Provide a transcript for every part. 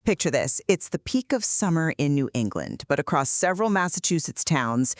Picture this. It's the peak of summer in New England, but across several Massachusetts towns,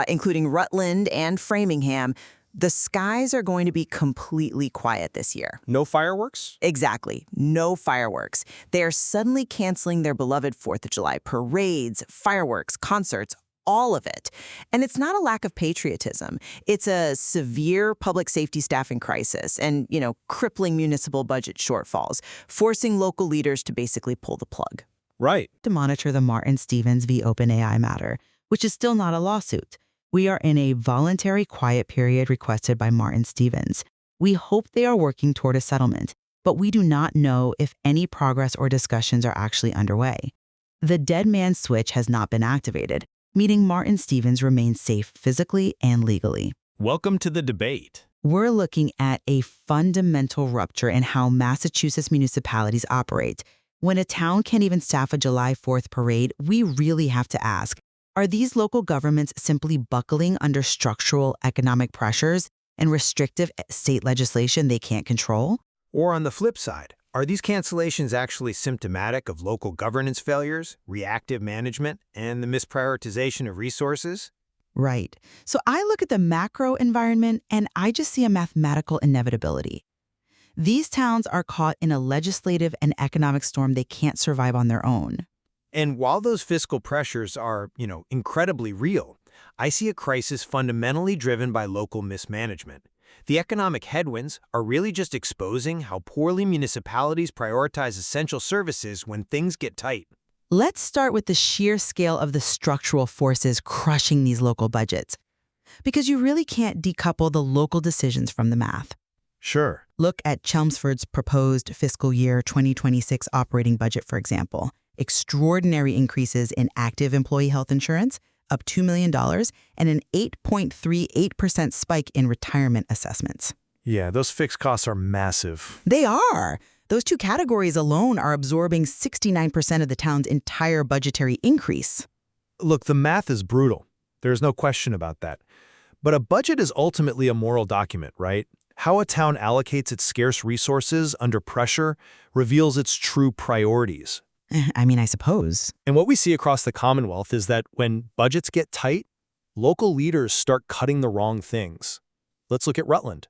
including Rutland and Framingham, the skies are going to be completely quiet this year. No fireworks? Exactly. No fireworks. They are suddenly canceling their beloved 4th of July parades, fireworks, concerts, all of it. And it's not a lack of patriotism. It's a severe public safety staffing crisis and, crippling municipal budget shortfalls, forcing local leaders to basically pull the plug. Right. To monitor the Martin Stevens v. OpenAI matter, which is still not a lawsuit. We are in a voluntary quiet period requested by Martin Stevens. We hope they are working toward a settlement, but we do not know if any progress or discussions are actually underway. The dead man switch has not been activated, meaning Martin Stevens remains safe physically and legally. Welcome to the debate. We're looking at a fundamental rupture in how Massachusetts municipalities operate. When a town can't even staff a July 4th parade, we really have to ask, are these local governments simply buckling under structural economic pressures and restrictive state legislation they can't control? Or on the flip side, are these cancellations actually symptomatic of local governance failures, reactive management, and the misprioritization of resources? Right. So I look at the macro environment and I just see a mathematical inevitability. These towns are caught in a legislative and economic storm they can't survive on their own. And while those fiscal pressures are, incredibly real, I see a crisis fundamentally driven by local mismanagement. The economic headwinds are really just exposing how poorly municipalities prioritize essential services when things get tight. Let's start with the sheer scale of the structural forces crushing these local budgets, because you really can't decouple the local decisions from the math. Sure. Look at Chelmsford's proposed fiscal year 2026 operating budget, for example. Extraordinary increases in active employee health insurance, up $2 million, and an 8.38% spike in retirement assessments. Yeah, those fixed costs are massive. They are. Those two categories alone are absorbing 69% of the town's entire budgetary increase. Look, the math is brutal. There's no question about that. But a budget is ultimately a moral document, right? How a town allocates its scarce resources under pressure reveals its true priorities. I suppose. And what we see across the Commonwealth is that when budgets get tight, local leaders start cutting the wrong things. Let's look at Rutland.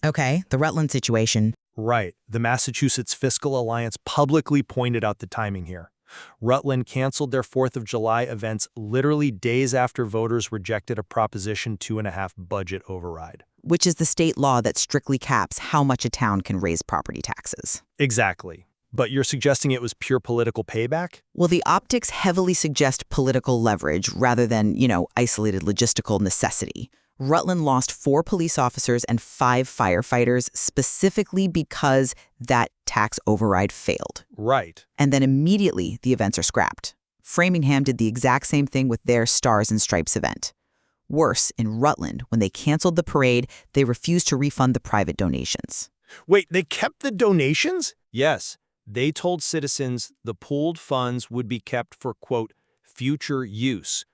Okay, the Rutland situation. Right. The Massachusetts Fiscal Alliance publicly pointed out the timing here. Rutland canceled their 4th of July events literally days after voters rejected a Proposition 2.5 budget override. Which is the state law that strictly caps how much a town can raise property taxes. Exactly. But you're suggesting it was pure political payback? Well, the optics heavily suggest political leverage rather than, isolated logistical necessity. Rutland lost 4 police officers and 5 firefighters specifically because that tax override failed. Right. And then immediately the events are scrapped. Framingham did the exact same thing with their Stars and Stripes event. Worse, in Rutland, when they canceled the parade, they refused to refund the private donations. Wait, they kept the donations? Yes. They told citizens the pooled funds would be kept for, quote, future use.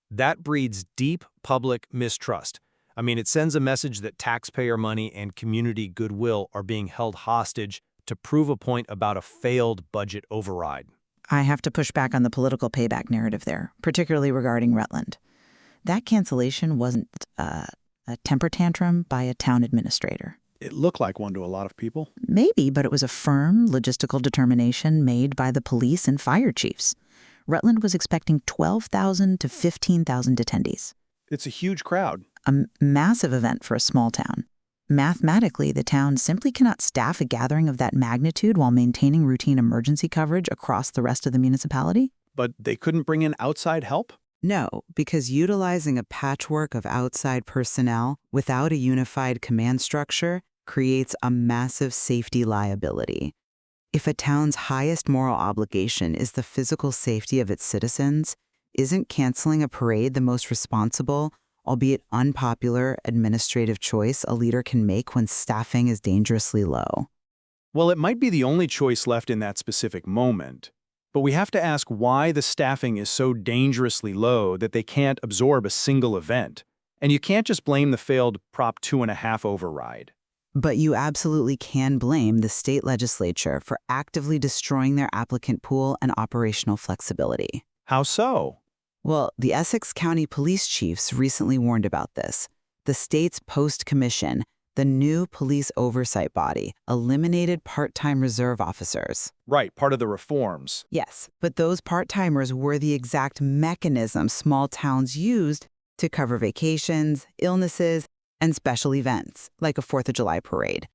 That breeds deep public mistrust. It sends a message that taxpayer money and community goodwill are being held hostage to prove a point about a failed budget override. I have to push back on the political payback narrative there, particularly regarding Rutland. That cancellation wasn't a temper tantrum by a town administrator. It looked like one to a lot of people. Maybe, but it was a firm, logistical determination made by the police and fire chiefs. Rutland was expecting 12,000 to 15,000 attendees. It's a huge crowd. A massive event for a small town. Mathematically, the town simply cannot staff a gathering of that magnitude while maintaining routine emergency coverage across the rest of the municipality. But they couldn't bring in outside help? No, because utilizing a patchwork of outside personnel without a unified command structure creates a massive safety liability. If a town's highest moral obligation is the physical safety of its citizens, isn't canceling a parade the most responsible, albeit unpopular, administrative choice a leader can make when staffing is dangerously low? Well, it might be the only choice left in that specific moment. But we have to ask why the staffing is so dangerously low that they can't absorb a single event. And you can't just blame the failed Prop 2.5 override. But you absolutely can blame the state legislature for actively destroying their applicant pool and operational flexibility. How so? Well, the Essex County police chiefs recently warned about this. The state's Post Commission, the new police oversight body, eliminated part-time reserve officers. Right, part of the reforms. Yes, but those part-timers were the exact mechanism small towns used to cover vacations, illnesses, and special events, like a 4th of July parade.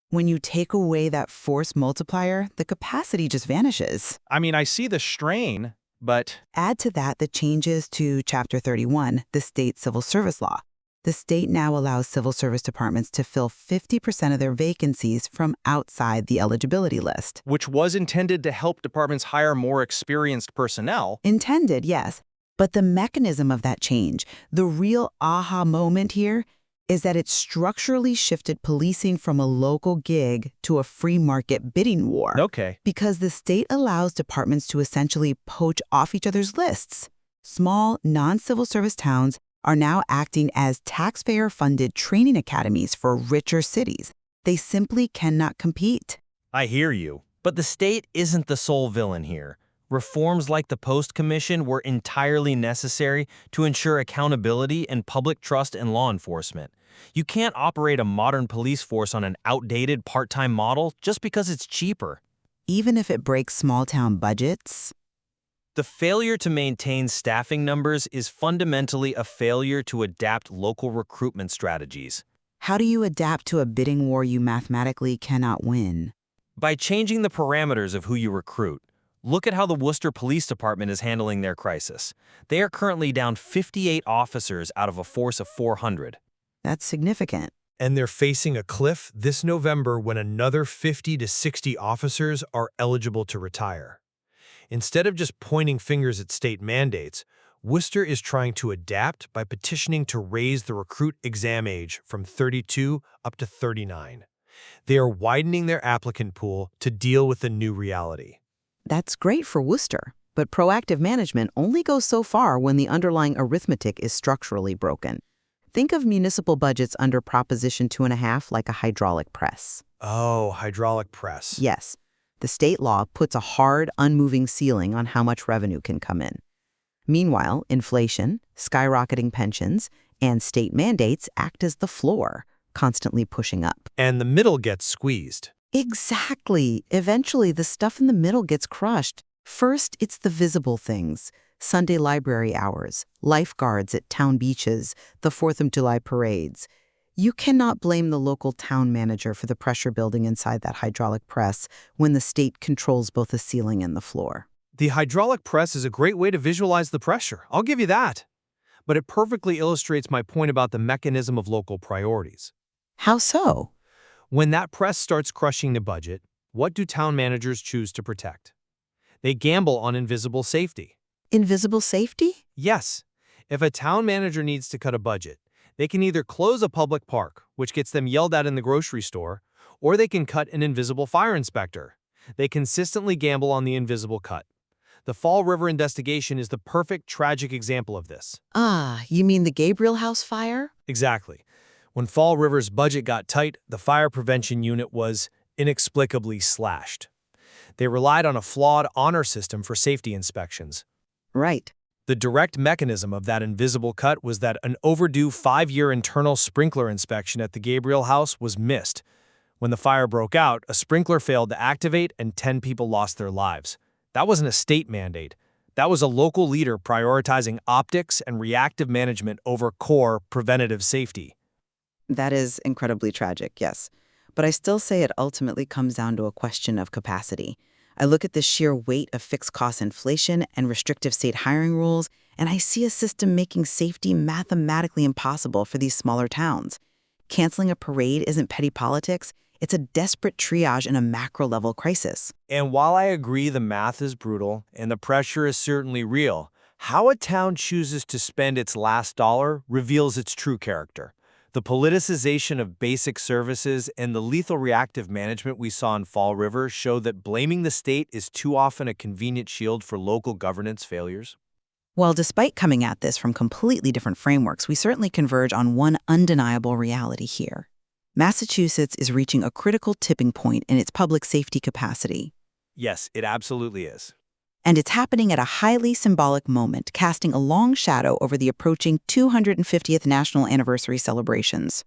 When you take away that force multiplier, the capacity just vanishes. I mean, I see the strain, but Add to that the changes to Chapter 31, the state civil service law. The state now allows civil service departments to fill 50% of their vacancies from outside the eligibility list. which was intended to help departments hire more experienced personnel. Intended, yes. But the mechanism of that change, the real aha moment here, is that it structurally shifted policing from a local gig to a free market bidding war. Okay. Because the state allows departments to essentially poach off each other's lists. Small, non-civil service towns are now acting as taxpayer-funded training academies for richer cities. They simply cannot compete. I hear you. But the state isn't the sole villain here. Reforms like the Post Commission were entirely necessary to ensure accountability and public trust in law enforcement. You can't operate a modern police force on an outdated part-time model just because it's cheaper. Even if it breaks small-town budgets. The failure to maintain staffing numbers is fundamentally a failure to adapt local recruitment strategies. How do you adapt to a bidding war you mathematically cannot win? By changing the parameters of who you recruit. Look at how the Worcester Police Department is handling their crisis. They are currently down 58 officers out of a force of 400. That's significant. And they're facing a cliff this November when another 50 to 60 officers are eligible to retire. Instead of just pointing fingers at state mandates, Worcester is trying to adapt by petitioning to raise the recruit exam age from 32 up to 39. They are widening their applicant pool to deal with the new reality. That's great for Worcester, but proactive management only goes so far when the underlying arithmetic is structurally broken. Think of municipal budgets under Proposition 2.5 like a hydraulic press. Oh, hydraulic press. Yes, the state law puts a hard, unmoving ceiling on how much revenue can come in. Meanwhile, inflation, skyrocketing pensions, and state mandates act as the floor, constantly pushing up. And the middle gets squeezed. Exactly. Eventually, the stuff in the middle gets crushed. First, it's the visible things. Sunday library hours, lifeguards at town beaches, the 4th of July parades. You cannot blame the local town manager for the pressure building inside that hydraulic press when the state controls both the ceiling and the floor. The hydraulic press is a great way to visualize the pressure. I'll give you that. But it perfectly illustrates my point about the mechanism of local priorities. How so? When that press starts crushing the budget, what do town managers choose to protect? They gamble on invisible safety. Invisible safety? Yes, if a town manager needs to cut a budget, they can either close a public park, which gets them yelled at in the grocery store, or they can cut an invisible fire inspector. They consistently gamble on the invisible cut. The Fall River investigation is the perfect tragic example of this. Ah, you mean the Gabriel House fire? Exactly. When Fall River's budget got tight, the fire prevention unit was inexplicably slashed. They relied on a flawed honor system for safety inspections. Right. The direct mechanism of that invisible cut was that an overdue 5-year internal sprinkler inspection at the Gabriel House was missed. When the fire broke out, a sprinkler failed to activate and 10 people lost their lives. That wasn't a state mandate. That was a local leader prioritizing optics and reactive management over core preventative safety. That is incredibly tragic, yes. But I still say it ultimately comes down to a question of capacity. I look at the sheer weight of fixed cost inflation and restrictive state hiring rules, and I see a system making safety mathematically impossible for these smaller towns. Canceling a parade isn't petty politics. It's a desperate triage in a macro-level crisis. And while I agree the math is brutal and the pressure is certainly real, how a town chooses to spend its last dollar reveals its true character. The politicization of basic services and the lethal reactive management we saw in Fall River show that blaming the state is too often a convenient shield for local governance failures. Well, despite coming at this from completely different frameworks, we certainly converge on one undeniable reality here. Massachusetts is reaching a critical tipping point in its public safety capacity. Yes, it absolutely is. And it's happening at a highly symbolic moment, casting a long shadow over the approaching 250th National Anniversary celebrations.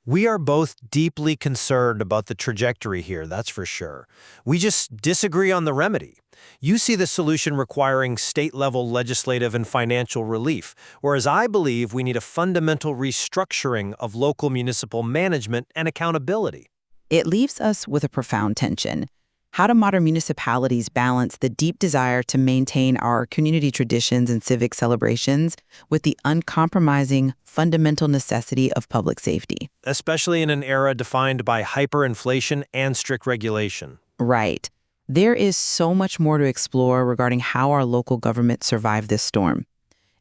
We are both deeply concerned about the trajectory here, that's for sure. We just disagree on the remedy. You see the solution requiring state-level legislative and financial relief, whereas I believe we need a fundamental restructuring of local municipal management and accountability. It leaves us with a profound tension. How do modern municipalities balance the deep desire to maintain our community traditions and civic celebrations with the uncompromising fundamental necessity of public safety? Especially in an era defined by hyperinflation and strict regulation. Right. There is so much more to explore regarding how our local government survived this storm.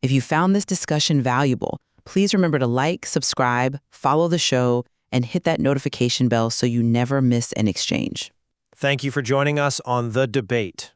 If you found this discussion valuable, please remember to like, subscribe, follow the show, and hit that notification bell so you never miss an exchange. Thank you for joining us on The Debate.